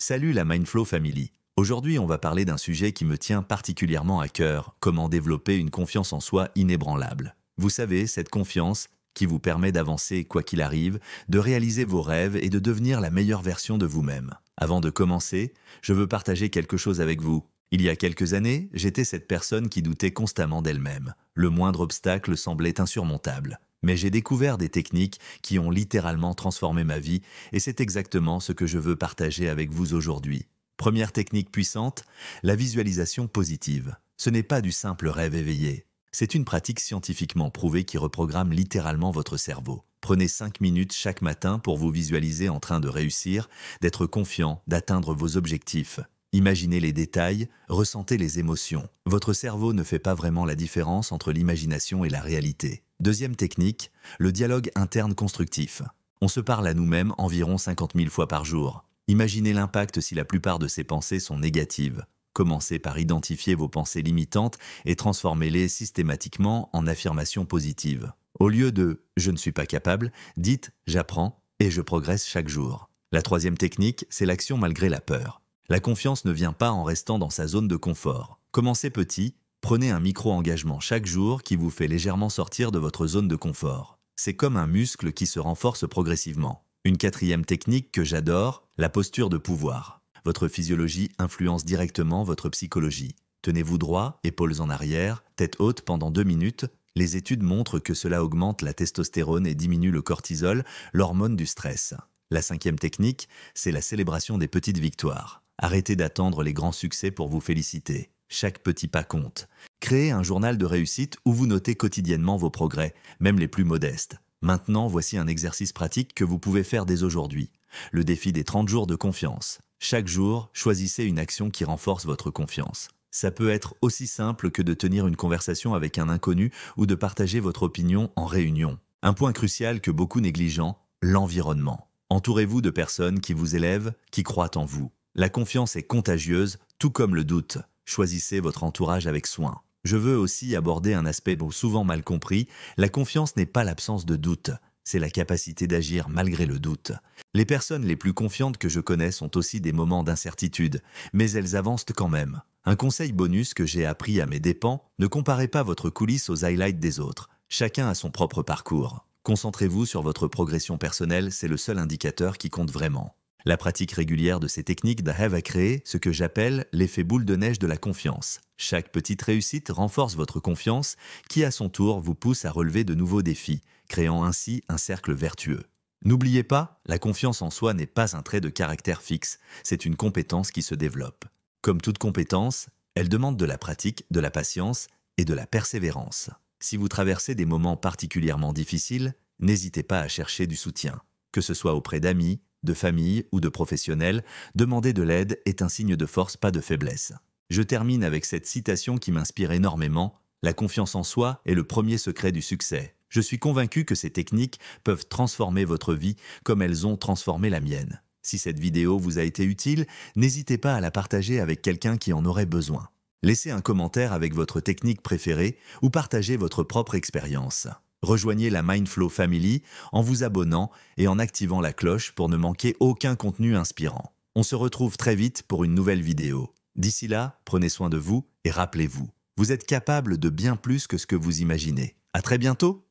Salut la Mindflow Family. Aujourd'hui, on va parler d'un sujet qui me tient particulièrement à cœur, comment développer une confiance en soi inébranlable. Vous savez, cette confiance qui vous permet d'avancer quoi qu'il arrive, de réaliser vos rêves et de devenir la meilleure version de vous-même. Avant de commencer, je veux partager quelque chose avec vous. Il y a quelques années, j'étais cette personne qui doutait constamment d'elle-même. Le moindre obstacle semblait insurmontable. Mais j'ai découvert des techniques qui ont littéralement transformé ma vie et c'est exactement ce que je veux partager avec vous aujourd'hui. Première technique puissante, la visualisation positive. Ce n'est pas du simple rêve éveillé. C'est une pratique scientifiquement prouvée qui reprogramme littéralement votre cerveau. Prenez 5 minutes chaque matin pour vous visualiser en train de réussir, d'être confiant, d'atteindre vos objectifs. Imaginez les détails, ressentez les émotions. Votre cerveau ne fait pas vraiment la différence entre l'imagination et la réalité. Deuxième technique, le dialogue interne constructif. On se parle à nous-mêmes environ 50 000 fois par jour. Imaginez l'impact si la plupart de ces pensées sont négatives. Commencez par identifier vos pensées limitantes et transformez-les systématiquement en affirmations positives. Au lieu de « je ne suis pas capable », dites « j'apprends et je progresse chaque jour ». La troisième technique, c'est l'action malgré la peur. La confiance ne vient pas en restant dans sa zone de confort. Commencez petit, prenez un micro-engagement chaque jour qui vous fait légèrement sortir de votre zone de confort. C'est comme un muscle qui se renforce progressivement. Une quatrième technique que j'adore, la posture de pouvoir. Votre physiologie influence directement votre psychologie. Tenez-vous droit, épaules en arrière, tête haute pendant 2 minutes. Les études montrent que cela augmente la testostérone et diminue le cortisol, l'hormone du stress. La cinquième technique, c'est la célébration des petites victoires. Arrêtez d'attendre les grands succès pour vous féliciter. Chaque petit pas compte. Créez un journal de réussite où vous notez quotidiennement vos progrès, même les plus modestes. Maintenant, voici un exercice pratique que vous pouvez faire dès aujourd'hui. Le défi des 30 jours de confiance. Chaque jour, choisissez une action qui renforce votre confiance. Ça peut être aussi simple que de tenir une conversation avec un inconnu ou de partager votre opinion en réunion. Un point crucial que beaucoup négligent, l'environnement. Entourez-vous de personnes qui vous élèvent, qui croient en vous. La confiance est contagieuse, tout comme le doute. Choisissez votre entourage avec soin. Je veux aussi aborder un aspect souvent mal compris. La confiance n'est pas l'absence de doute, c'est la capacité d'agir malgré le doute. Les personnes les plus confiantes que je connais ont aussi des moments d'incertitude, mais elles avancent quand même. Un conseil bonus que j'ai appris à mes dépens, ne comparez pas votre coulisse aux highlights des autres. Chacun a son propre parcours. Concentrez-vous sur votre progression personnelle, c'est le seul indicateur qui compte vraiment. La pratique régulière de ces techniques d'Ahev a créé ce que j'appelle l'effet boule de neige de la confiance. Chaque petite réussite renforce votre confiance, qui à son tour vous pousse à relever de nouveaux défis, créant ainsi un cercle vertueux. N'oubliez pas, la confiance en soi n'est pas un trait de caractère fixe, c'est une compétence qui se développe. Comme toute compétence, elle demande de la pratique, de la patience et de la persévérance. Si vous traversez des moments particulièrement difficiles, n'hésitez pas à chercher du soutien, que ce soit auprès d'amis, de famille ou de professionnels, demander de l'aide est un signe de force, pas de faiblesse. Je termine avec cette citation qui m'inspire énormément. La confiance en soi est le premier secret du succès. Je suis convaincu que ces techniques peuvent transformer votre vie comme elles ont transformé la mienne. Si cette vidéo vous a été utile, n'hésitez pas à la partager avec quelqu'un qui en aurait besoin. Laissez un commentaire avec votre technique préférée ou partagez votre propre expérience. Rejoignez la Mindflow Family en vous abonnant et en activant la cloche pour ne manquer aucun contenu inspirant. On se retrouve très vite pour une nouvelle vidéo. D'ici là, prenez soin de vous et rappelez-vous, vous êtes capable de bien plus que ce que vous imaginez. À très bientôt!